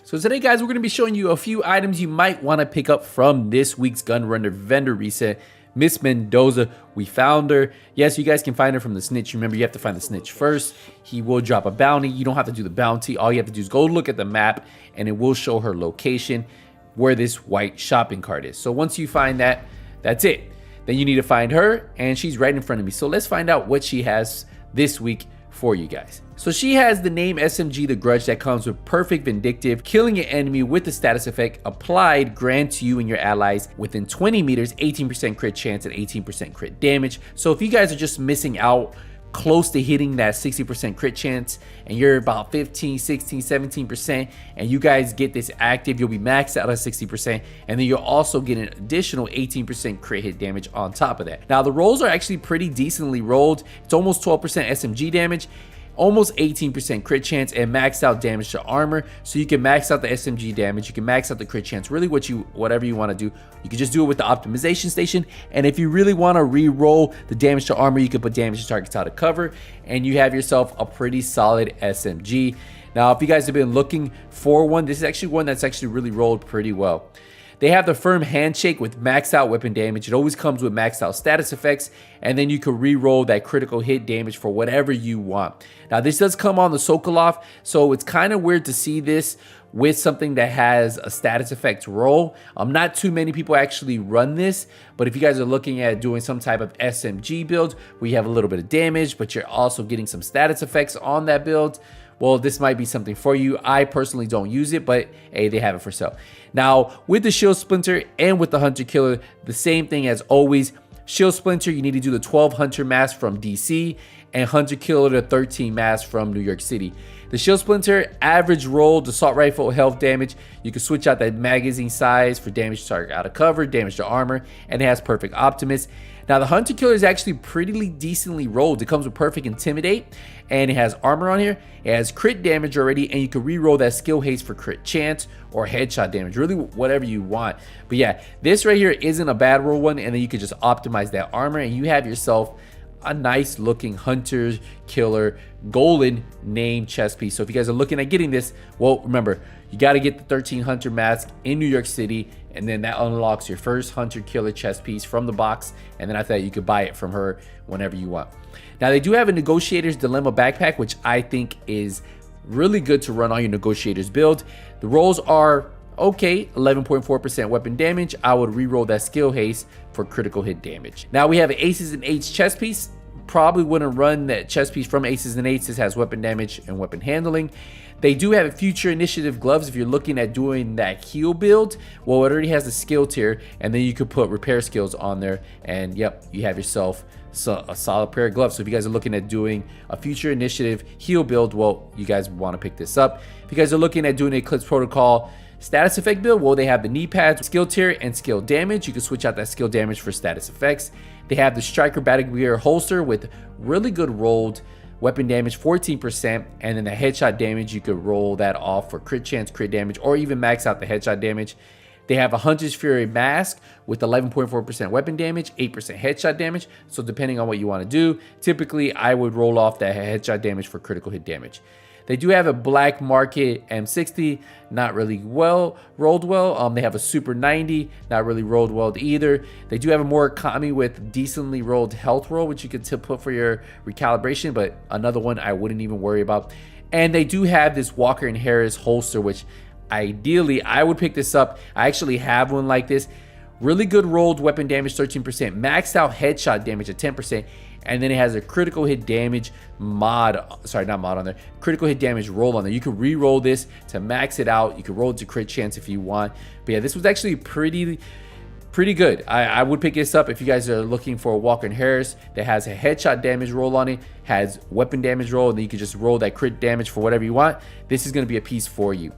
So today, guys, we're going to be showing you a few items you might want to pick up from this week's Gunrunner vendor reset. Miss Mendoza, we found her. Yes, you guys can find her from the snitch. Remember, you have to find the snitch first. He will drop a bounty. You don't have to do the bounty. All you have to do is go look at the map, and it will show her location where this white shopping cart is. So once you find that, that's it. Then you need to find her, and she's right in front of me. So let's find out what she has this week for you guys. So she has the name SMG The Grudge that comes with perfect vindictive, killing an enemy with the status effect applied grants you and your allies within 20 meters 18% crit chance and 18% crit damage. So if you guys are just missing out close to hitting that 60% crit chance and you're about 15, 16, 17% and you guys get this active, you'll be maxed out at 60% and then you'll also get an additional 18% crit hit damage on top of that. Now the rolls are actually pretty decently rolled. It's almost 12% SMG damage, almost 18% crit chance, and maxed out damage to armor. So you can max out the SMG damage, you can max out the crit chance, really whatever you want to do. You can just do it with the optimization station, and if you really want to re-roll the damage to armor, you can put damage to targets out of cover, and you have yourself a pretty solid SMG. Now if you guys have been looking for one, this is actually one that's actually really rolled pretty well. They have the firm handshake with maxed out weapon damage. It always comes with maxed out status effects, and then you can re-roll that critical hit damage for whatever you want. Now this does come on the Sokolov, so it's kind of weird to see this with something that has a status effect roll. Not too many people actually run this, but if you guys are looking at doing some type of SMG build where you have a little bit of damage, but you're also getting some status effects on that build, well, this might be something for you. I personally don't use it, but hey, they have it for sale. Now, with the Shield Splinter and with the Hunter Killer, the same thing as always. Shield Splinter, you need to do the 12 Hunter mask from DC, and Hunter Killer, the 13 mask from New York City. The Shield Splinter, average rolled assault rifle health damage. You can switch out that magazine size for damage to target out of cover, damage to armor, and it has perfect Optimus. Now the Hunter Killer is actually pretty decently rolled. It comes with perfect Intimidate, and it has armor on here. It has crit damage already, and you can re-roll that skill haste for crit chance or headshot damage, really whatever you want. But yeah, this right here isn't a bad roll one, and then you can just optimize that armor, and you have yourself a nice looking Hunter Killer golden name chest piece. So if you guys are looking at getting this, well, remember, you got to get the 13 Hunter mask in New York City, and then that unlocks your first Hunter Killer chest piece from the box, and then after that you could buy it from her whenever you want. Now they do have a Negotiators Dilemma backpack, which I think is really good to run on your Negotiators build. The rolls are okay, 11.4% weapon damage. I would re-roll that skill haste for critical hit damage. Now we have an Aces and Eights chest piece. Probably wouldn't run that chest piece from Aces and Eights. This has weapon damage and weapon handling. They do have a Future Initiative gloves if you're looking at doing that heal build. Well, it already has the skill tier, and then you could put repair skills on there, and yep, you have yourself a solid pair of gloves. So if you guys are looking at doing a Future Initiative heal build, well, you guys want to pick this up. If you guys are looking at doing an Eclipse Protocol status effect build, well, they have the knee pads, skill tier, and skill damage. You can switch out that skill damage for status effects. They have the Striker Battle Gear holster with really good rolled weapon damage, 14%, and then the headshot damage, you could roll that off for crit chance, crit damage, or even max out the headshot damage. They have a Hunter's Fury mask with 11.4% weapon damage, 8% headshot damage. So depending on what you want to do, typically I would roll off that headshot damage for critical hit damage. They do have a Black Market M60, not really well rolled well. They have a Super 90, not really rolled well either. They do have a Murakami with decently rolled health roll, which you could put for your recalibration, but another one I wouldn't even worry about. And they do have this Walker and Harris holster, which ideally I would pick this up. I actually have one like this. Really good rolled weapon damage, 13%, maxed out headshot damage at 10%, and then it has a critical hit damage critical hit damage roll on there. You can re-roll this to max it out. You can roll it to crit chance if you want. But yeah, this was actually pretty good. I would pick this up if you guys are looking for a Walker and Harris that has a headshot damage roll on it, has weapon damage roll, and then you can just roll that crit damage for whatever you want. This is going to be a piece for you.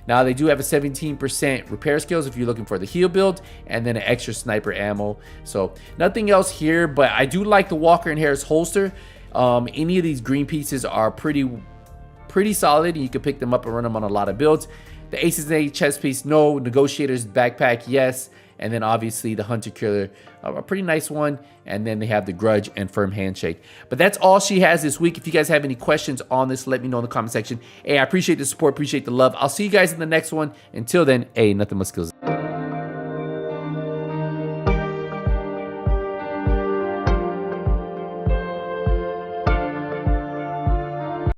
Now they do have a 17% repair skills if you're looking for the heal build, and then an extra sniper ammo. So nothing else here, but I do like the Walker and Harris holster. Any of these green pieces are pretty solid, and you can pick them up and run them on a lot of builds. The Aces and Eights chest piece, no. Negotiators backpack, yes. And then obviously the Hunter Killer, a pretty nice one. And then they have the Grudge and Firm Handshake. But that's all she has this week. If you guys have any questions on this, let me know in the comment section. Hey, I appreciate the support, appreciate the love. I'll see you guys in the next one. Until then, hey, nothing but skills.